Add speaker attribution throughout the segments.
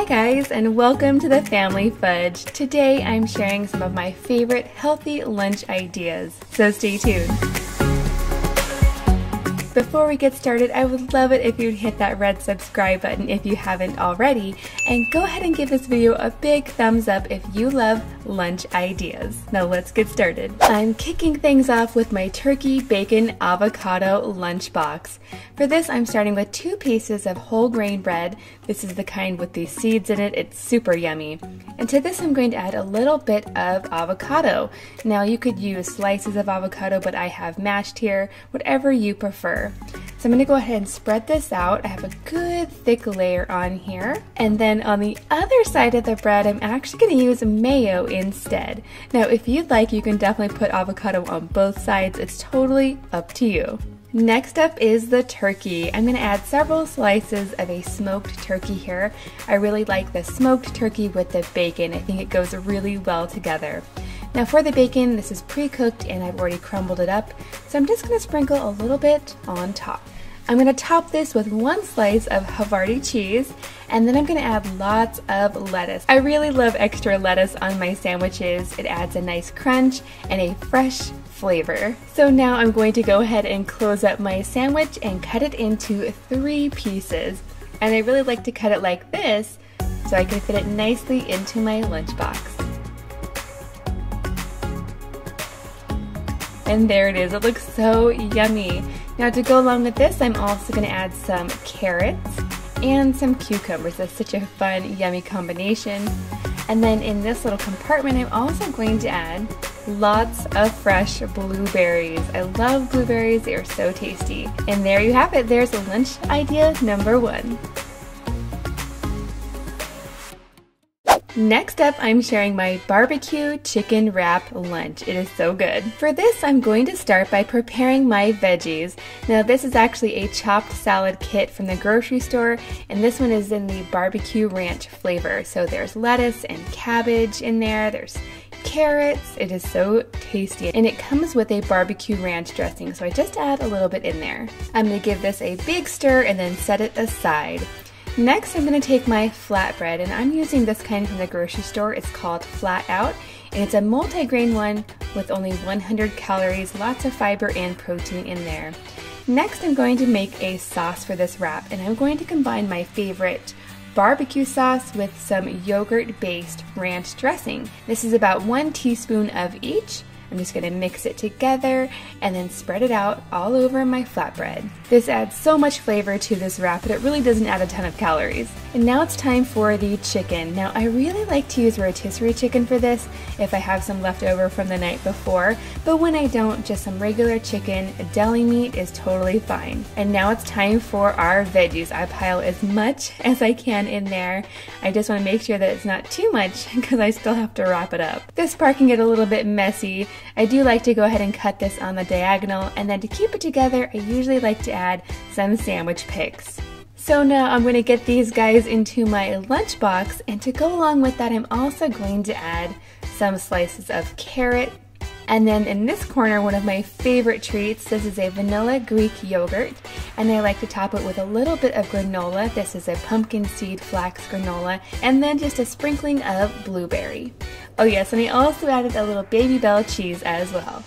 Speaker 1: guys, and welcome to the Family Fudge. Today I'm sharing some of my favorite healthy lunch ideas, so stay tuned. Before we get started, I would love it if you'd hit that red subscribe button if you haven't already, and go ahead and give this video a big thumbs up if you love lunch ideas. Now let's get started. I'm kicking things off with my turkey bacon avocado lunchbox. For this, I'm starting with 2 pieces of whole grain bread. This is the kind with the seeds in it. It's super yummy. And to this, I'm going to add a little bit of avocado. Now you could use slices of avocado, but I have mashed here, whatever you prefer. So I'm going to go ahead and spread this out. I have a good thick layer on here. And then on the other side of the bread, I'm actually going to use mayo instead. Now if you'd like, you can definitely put avocado on both sides. It's totally up to you. Next up is the turkey. I'm going to add several slices of a smoked turkey here. I really like the smoked turkey with the bacon. I think it goes really well together. Now for the bacon, this is pre-cooked and I've already crumbled it up, so I'm just going to sprinkle a little bit on top. I'm going to top this with 1 slice of Havarti cheese, and then I'm going to add lots of lettuce. I really love extra lettuce on my sandwiches. It adds a nice crunch and a fresh flavor. So now I'm going to go ahead and close up my sandwich and cut it into 3 pieces. And I really like to cut it like this so I can fit it nicely into my lunchbox. And there it is. It looks so yummy. Now to go along with this, I'm also going to add some carrots and some cucumbers. That's such a fun, yummy combination. And then in this little compartment, I'm also going to add lots of fresh blueberries. I love blueberries. They are so tasty. And there you have it. There's a lunch idea number 1. Next up, I'm sharing my barbecue chicken wrap lunch. It is so good. For this, I'm going to start by preparing my veggies. Now this is actually a chopped salad kit from the grocery store, and this one is in the barbecue ranch flavor. So there's lettuce and cabbage in there, there's carrots. It is so tasty, and it comes with a barbecue ranch dressing, so I just add a little bit in there. I'm going to give this a big stir and then set it aside. Next, I'm going to take my flatbread, and I'm using this kind from the grocery store. It's called Flat Out, and it's a multi-grain one with only 100 calories, lots of fiber and protein in there. Next, I'm going to make a sauce for this wrap, and I'm going to combine my favorite barbecue sauce with some yogurt-based ranch dressing. This is about 1 teaspoon of each. I'm just going to mix it together and then spread it out all over my flatbread. This adds so much flavor to this wrap, but it really doesn't add a ton of calories. And now it's time for the chicken. Now I really like to use rotisserie chicken for this if I have some left over from the night before, but when I don't, just some regular chicken. Deli meat is totally fine. And now it's time for our veggies. I pile as much as I can in there. I just want to make sure that it's not too much because I still have to wrap it up. This part can get a little bit messy. I do like to go ahead and cut this on the diagonal, and then to keep it together, I usually like to add some sandwich picks. So now I'm going to get these guys into my lunchbox, and to go along with that, I'm also going to add some slices of carrot. And then in this corner, one of my favorite treats, this is a vanilla Greek yogurt, and I like to top it with a little bit of granola. This is a pumpkin seed flax granola, and then just a sprinkling of blueberry. Oh yes, and I also added a little Baby Bell cheese as well.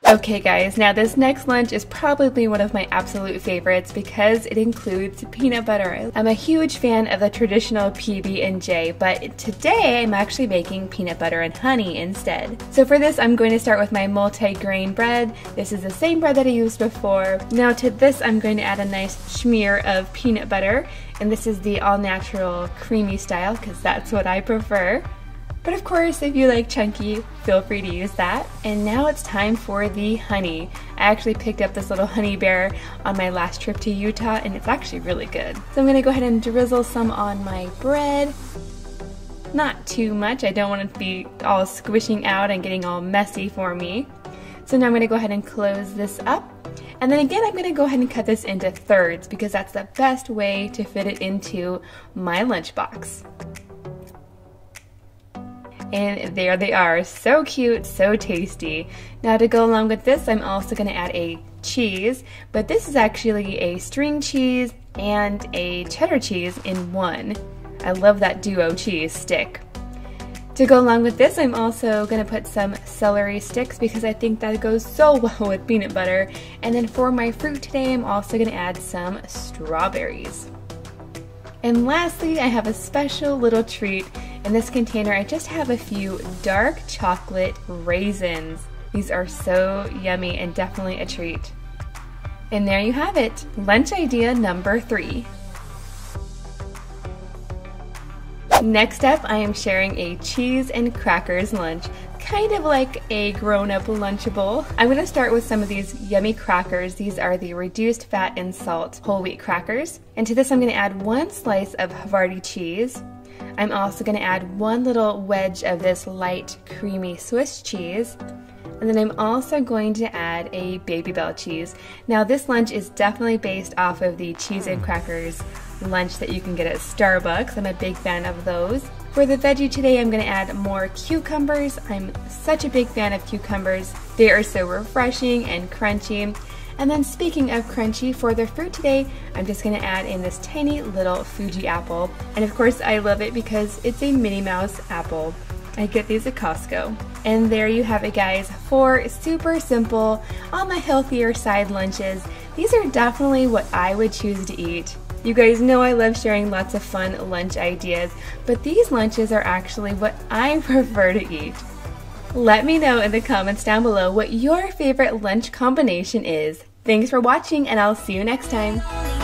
Speaker 1: Okay guys, now this next lunch is probably one of my absolute favorites because it includes peanut butter. I'm a huge fan of the traditional PB&J, but today I'm actually making peanut butter and honey instead. So for this, I'm going to start with my multi-grain bread. This is the same bread that I used before. Now to this, I'm going to add a nice smear of peanut butter, and this is the all-natural creamy style because that's what I prefer. But of course, if you like chunky, feel free to use that. And now it's time for the honey. I actually picked up this little honey bear on my last trip to Utah, and it's actually really good. So I'm gonna go ahead and drizzle some on my bread. Not too much, I don't want it to be all squishing out and getting all messy for me. So now I'm gonna go ahead and close this up. And then again, I'm going to go ahead and cut this into thirds because that's the best way to fit it into my lunchbox. And there they are, so cute, so tasty. Now to go along with this, I'm also going to add a cheese, but this is actually a string cheese. and a cheddar cheese in one. I love that duo cheese stick. To go along with this, I'm also going to put some celery sticks because I think that goes so well with peanut butter. And then for my fruit today, I'm also going to add some strawberries. And lastly, I have a special little treat. In this container, I just have a few dark chocolate raisins. These are so yummy and definitely a treat. And there you have it, lunch idea number 3. Next up, I am sharing a cheese and crackers lunch, kind of like a grown-up Lunchable. I'm going to start with some of these yummy crackers. These are the reduced fat and salt whole wheat crackers. And to this, I'm going to add 1 slice of Havarti cheese. I'm also going to add 1 little wedge of this light, creamy Swiss cheese. And then I'm also going to add a Babybel cheese. Now this lunch is definitely based off of the cheese and crackers lunch that you can get at Starbucks. I'm a big fan of those. For the veggie today, I'm going to add more cucumbers. I'm such a big fan of cucumbers. They are so refreshing and crunchy. And then speaking of crunchy, for the fruit today, I'm just going to add in this tiny little Fuji apple. And of course, I love it because it's a Minnie Mouse apple. I get these at Costco. And there you have it, guys. 4 super simple, on the healthier side lunches. These are definitely what I would choose to eat. You guys know I love sharing lots of fun lunch ideas, but these lunches are actually what I prefer to eat. Let me know in the comments down below what your favorite lunch combination is. Thanks for watching, and I'll see you next time.